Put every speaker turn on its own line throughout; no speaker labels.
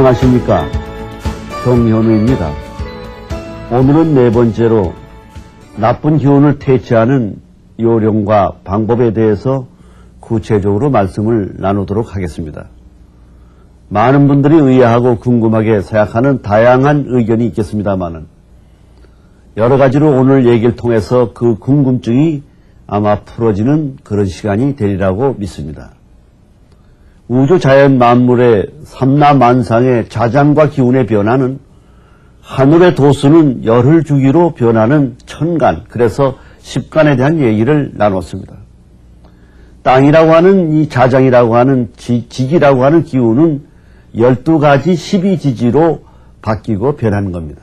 안녕하십니까. 정현우입니다. 오늘은 네 번째로 나쁜 기운을 퇴치하는 요령과 방법에 대해서 구체적으로 말씀을 나누도록 하겠습니다. 많은 분들이 의아하고 궁금하게 생각하는 다양한 의견이 있겠습니다만은 여러 가지로 오늘 얘기를 통해서 그 궁금증이 아마 풀어지는 그런 시간이 되리라고 믿습니다. 우주 자연 만물의 삼라만상의 자장과 기운의 변화는 하늘의 도수는 열을 주기로 변하는 천간, 그래서 십간에 대한 얘기를 나눴습니다. 땅이라고 하는 이 자장이라고 하는 지기라고 하는 기운은 12가지 12지지로 바뀌고 변하는 겁니다.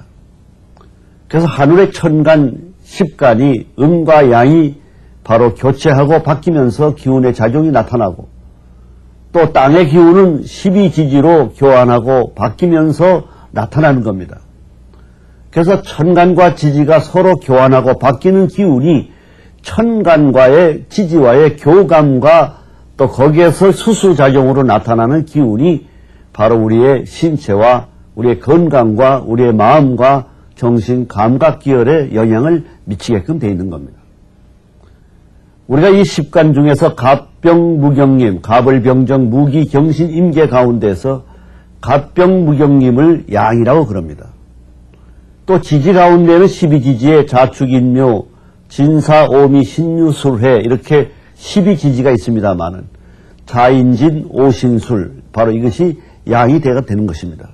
그래서 하늘의 천간, 십간이 음과 양이 바로 교체하고 바뀌면서 기운의 작용이 나타나고 또 땅의 기운은 12지지로 교환하고 바뀌면서 나타나는 겁니다. 그래서 천간과 지지가 서로 교환하고 바뀌는 기운이 천간과의 지지와의 교감과 또 거기에서 수수작용으로 나타나는 기운이 바로 우리의 신체와 우리의 건강과 우리의 마음과 정신, 감각 기혈에 영향을 미치게끔 되어 있는 겁니다. 우리가 이 십간 중에서 갑병무경림, 갑을병정, 무기경신, 임계 가운데서 갑병무경림을 양이라고 그럽니다. 또 지지 가운데는 12지지에 자축인묘, 진사오미, 신유술회 이렇게 12지지가 있습니다만은 자인진, 오신술 바로 이것이 양이 되는 것입니다.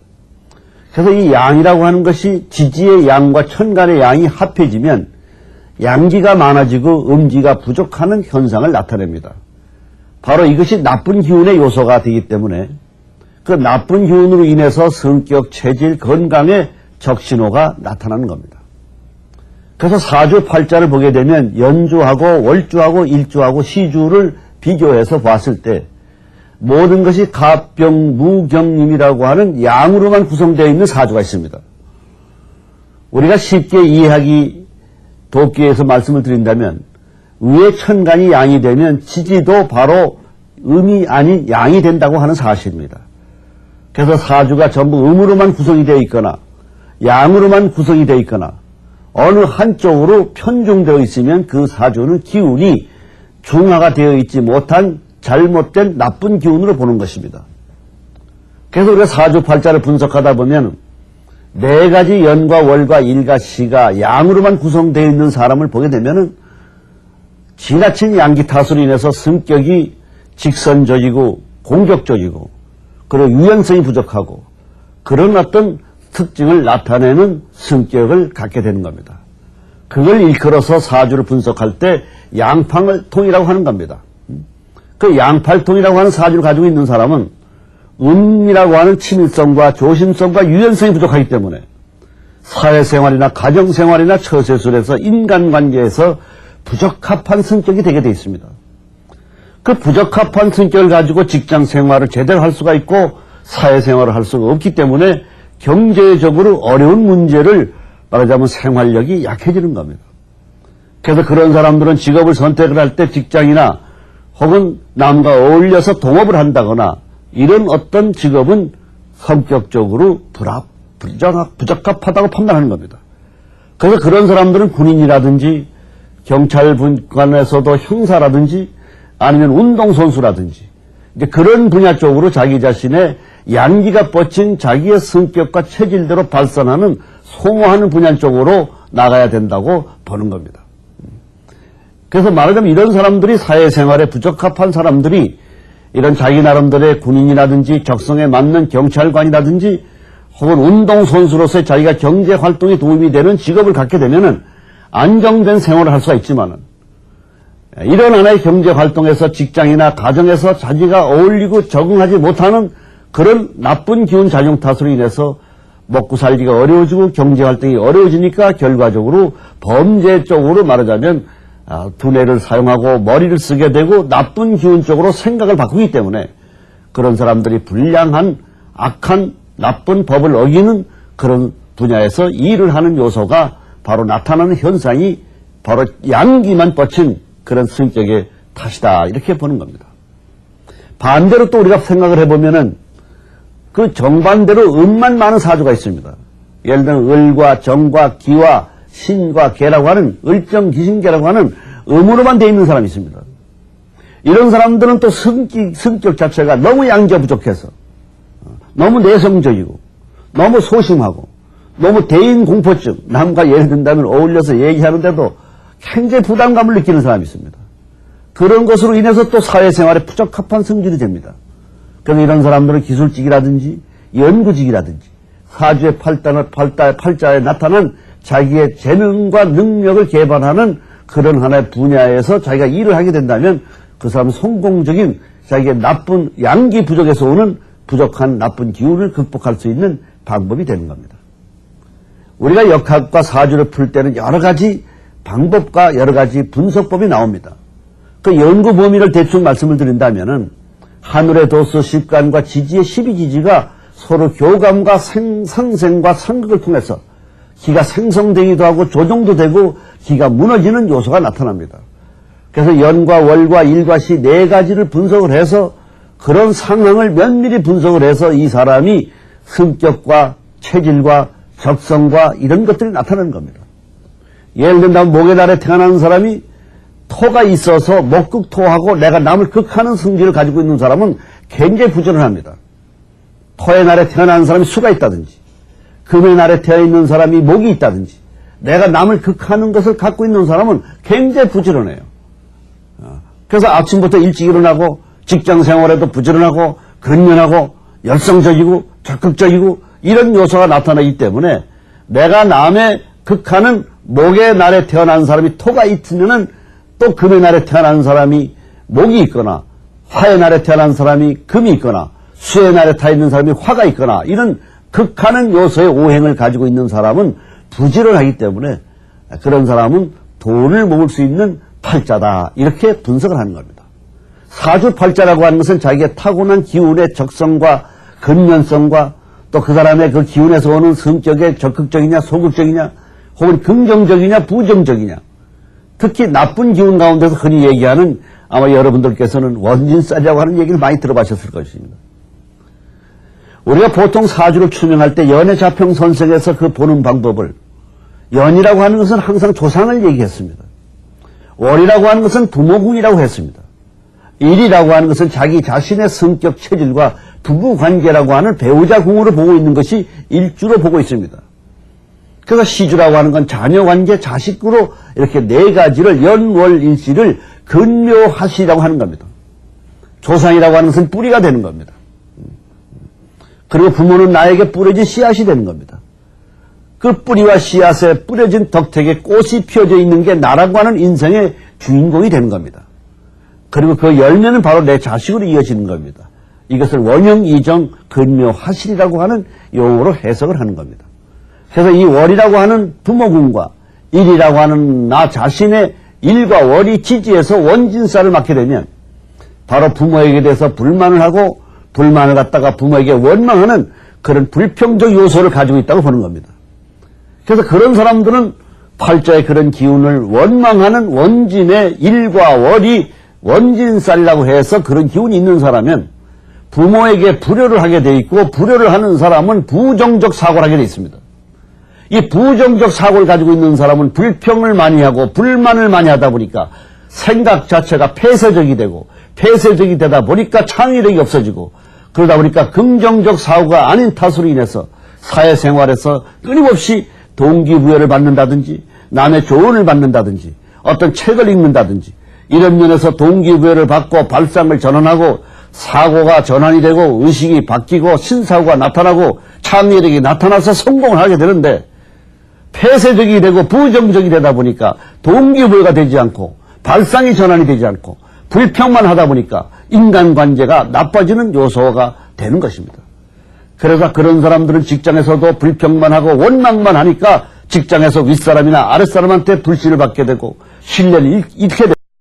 그래서 이 양이라고 하는 것이 지지의 양과 천간의 양이 합해지면 양기가 많아지고 음기가 부족하는 현상을 나타냅니다. 바로 이것이 나쁜 기운의 요소가 되기 때문에 그 나쁜 기운으로 인해서 성격, 체질, 건강에 적신호가 나타나는 겁니다. 그래서 사주팔자를 보게 되면 연주하고 월주하고 일주하고 시주를 비교해서 봤을 때 모든 것이 갑병무경림이라고 하는 양으로만 구성되어 있는 사주가 있습니다. 우리가 쉽게 이해하기 돕기 위해서 말씀을 드린다면 위의 천간이 양이 되면 지지도 바로 음이 아닌 양이 된다고 하는 사실입니다. 그래서 사주가 전부 음으로만 구성이 되어 있거나 양으로만 구성이 되어 있거나 어느 한쪽으로 편중되어 있으면 그 사주는 기운이 중화가 되어 있지 못한 잘못된 나쁜 기운으로 보는 것입니다. 그래서 우리가 사주팔자를 분석하다 보면 네 가지 연과 월과 일과 시가 양으로만 구성되어 있는 사람을 보게 되면 지나친 양기 탓으로 인해서 성격이 직선적이고 공격적이고 그리고 유연성이 부족하고 그런 어떤 특징을 나타내는 성격을 갖게 되는 겁니다. 그걸 일컬어서 사주를 분석할 때 양팔통이라고 하는 겁니다. 그 양팔통이라고 하는 사주를 가지고 있는 사람은 음이라고 하는 친밀성과 조심성과 유연성이 부족하기 때문에 사회생활이나 가정생활이나 처세술에서 인간관계에서 부적합한 성격이 되게 되어 있습니다. 그 부적합한 성격을 가지고 직장생활을 제대로 할 수가 있고 사회생활을 할 수가 없기 때문에 경제적으로 어려운 문제를 말하자면 생활력이 약해지는 겁니다. 그래서 그런 사람들은 직업을 선택을 할 때 직장이나 혹은 남과 어울려서 동업을 한다거나 이런 어떤 직업은 성격적으로 부적합하다고 판단하는 겁니다. 그래서 그런 사람들은 군인이라든지 경찰관에서도 형사라든지 아니면 운동선수라든지 이제 그런 분야 쪽으로 자기 자신의 양기가 뻗친 자기의 성격과 체질대로 발산하는 소모하는 분야 쪽으로 나가야 된다고 보는 겁니다. 그래서 말하자면 이런 사람들이 사회생활에 부적합한 사람들이 이런 자기 나름대로의 군인이라든지 적성에 맞는 경찰관이라든지 혹은 운동선수로서의 자기가 경제활동에 도움이 되는 직업을 갖게 되면은 안정된 생활을 할 수가 있지만은 이런 하나의 경제활동에서 직장이나 가정에서 자기가 어울리고 적응하지 못하는 그런 나쁜 기운 작용 탓으로 인해서 먹고 살기가 어려워지고 경제활동이 어려워지니까 결과적으로 범죄 쪽으로 말하자면 두뇌를 사용하고 머리를 쓰게 되고 나쁜 기운 쪽으로 생각을 바꾸기 때문에 그런 사람들이 불량한 악한 나쁜 법을 어기는 그런 분야에서 일을 하는 요소가 바로 나타나는 현상이 바로 양기만 뻗친 그런 성격의 탓이다 이렇게 보는 겁니다. 반대로 또 우리가 생각을 해보면은 그 정반대로 음만 많은 사주가 있습니다. 예를 들면 을과 정과 기와 신과 개라고 하는 을정기신개라고 하는 음으로만 되어 있는 사람이 있습니다. 이런 사람들은 또 성격 자체가 너무 양자 부족해서 너무 내성적이고 너무 소심하고 너무 대인공포증, 남과 예를 든다면 어울려서 얘기하는데도 굉장히 부담감을 느끼는 사람이 있습니다. 그런 것으로 인해서 또 사회생활에 부적합한 성질이 됩니다. 그래서 이런 사람들은 기술직이라든지 연구직이라든지 사주의 팔자에 나타난 자기의 재능과 능력을 개발하는 그런 하나의 분야에서 자기가 일을 하게 된다면 그 사람은 성공적인 자기의 나쁜 양기 부족에서 오는 부족한 나쁜 기운을 극복할 수 있는 방법이 되는 겁니다. 우리가 역학과 사주를 풀 때는 여러 가지 방법과 여러 가지 분석법이 나옵니다. 그 연구 범위를 대충 말씀을 드린다면은 하늘의 도수 십간과 지지의 12지지가 서로 교감과 상생과 상극을 통해서 기가 생성되기도 하고 조정도 되고 기가 무너지는 요소가 나타납니다. 그래서 연과 월과 일과 시 네 가지를 분석을 해서 그런 상황을 면밀히 분석을 해서 이 사람이 성격과 체질과 적성과 이런 것들이 나타나는 겁니다. 예를 들면 목의 달에 태어난 사람이 토가 있어서 목극토하고 내가 남을 극하는 성질을 가지고 있는 사람은 굉장히 부지런합니다. 토의 날에 태어난 사람이 수가 있다든지 금의 날에 태어 있는 사람이 목이 있다든지 내가 남을 극하는 것을 갖고 있는 사람은 굉장히 부지런해요. 그래서 아침부터 일찍 일어나고 직장 생활에도 부지런하고 근면하고 열성적이고 적극적이고 이런 요소가 나타나기 때문에 내가 남의 극하는 목의 날에 태어난 사람이 토가 있으면은 또 금의 날에 태어난 사람이 목이 있거나 화의 날에 태어난 사람이 금이 있거나 수의 날에 타 있는 사람이 화가 있거나 이런 극하는 요소의 오행을 가지고 있는 사람은 부지런하기 때문에 그런 사람은 돈을 모을 수 있는 팔자다 이렇게 분석을 하는 겁니다. 사주팔자라고 하는 것은 자기의 타고난 기운의 적성과 근면성과 또 그 사람의 그 기운에서 오는 성격의 적극적이냐 소극적이냐 혹은 긍정적이냐 부정적이냐 특히 나쁜 기운 가운데서 흔히 얘기하는 아마 여러분들께서는 원진살이라고 하는 얘기를 많이 들어보셨을 것입니다. 우리가 보통 사주를 추명할 때 연애자평 선생에서 그 보는 방법을 연이라고 하는 것은 항상 조상을 얘기했습니다. 월이라고 하는 것은 부모궁이라고 했습니다. 일이라고 하는 것은 자기 자신의 성격 체질과 부부관계라고 하는 배우자궁으로 보고 있는 것이 일주로 보고 있습니다. 그래서 시주라고 하는 건 자녀관계, 자식으로 이렇게 네 가지를 연월일시를 근묘하시라고 하는 겁니다. 조상이라고 하는 것은 뿌리가 되는 겁니다. 그리고 부모는 나에게 뿌려진 씨앗이 되는 겁니다. 그 뿌리와 씨앗에 뿌려진 덕택에 꽃이 피어져 있는 게 나라고 하는 인생의 주인공이 되는 겁니다. 그리고 그 열매는 바로 내 자식으로 이어지는 겁니다. 이것을 원형이정 근묘하실이라고 하는 용어로 해석을 하는 겁니다. 그래서 이 월이라고 하는 부모궁과 일이라고 하는 나 자신의 일과 월이 지지해서 원진살을 맡게 되면 바로 부모에게 대해서 불만을 하고 불만을 갖다가 부모에게 원망하는 그런 불평적 요소를 가지고 있다고 보는 겁니다. 그래서 그런 사람들은 팔자의 그런 기운을 원망하는 원진의 일과 월이 원진살이라고 해서 그런 기운이 있는 사람은 부모에게 불효를 하게 돼 있고 불효를 하는 사람은 부정적 사고를 하게 돼 있습니다. 이 부정적 사고를 가지고 있는 사람은 불평을 많이 하고 불만을 많이 하다 보니까 생각 자체가 폐쇄적이 되고 폐쇄적이 되다 보니까 창의력이 없어지고 그러다 보니까 긍정적 사고가 아닌 탓으로 인해서 사회생활에서 끊임없이 동기부여를 받는다든지 남의 조언을 받는다든지 어떤 책을 읽는다든지 이런 면에서 동기부여를 받고 발상을 전환하고 사고가 전환이 되고 의식이 바뀌고 신사고가 나타나고 창의력이 나타나서 성공을 하게 되는데 폐쇄적이 되고 부정적이 되다 보니까 동기부여가 되지 않고 발상이 전환이 되지 않고 불평만 하다 보니까 인간관계가 나빠지는 요소가 되는 것입니다. 그래서 그런 사람들은 직장에서도 불평만 하고 원망만 하니까 직장에서 윗사람이나 아랫사람한테 불신을 받게 되고 신뢰를 잃게 되고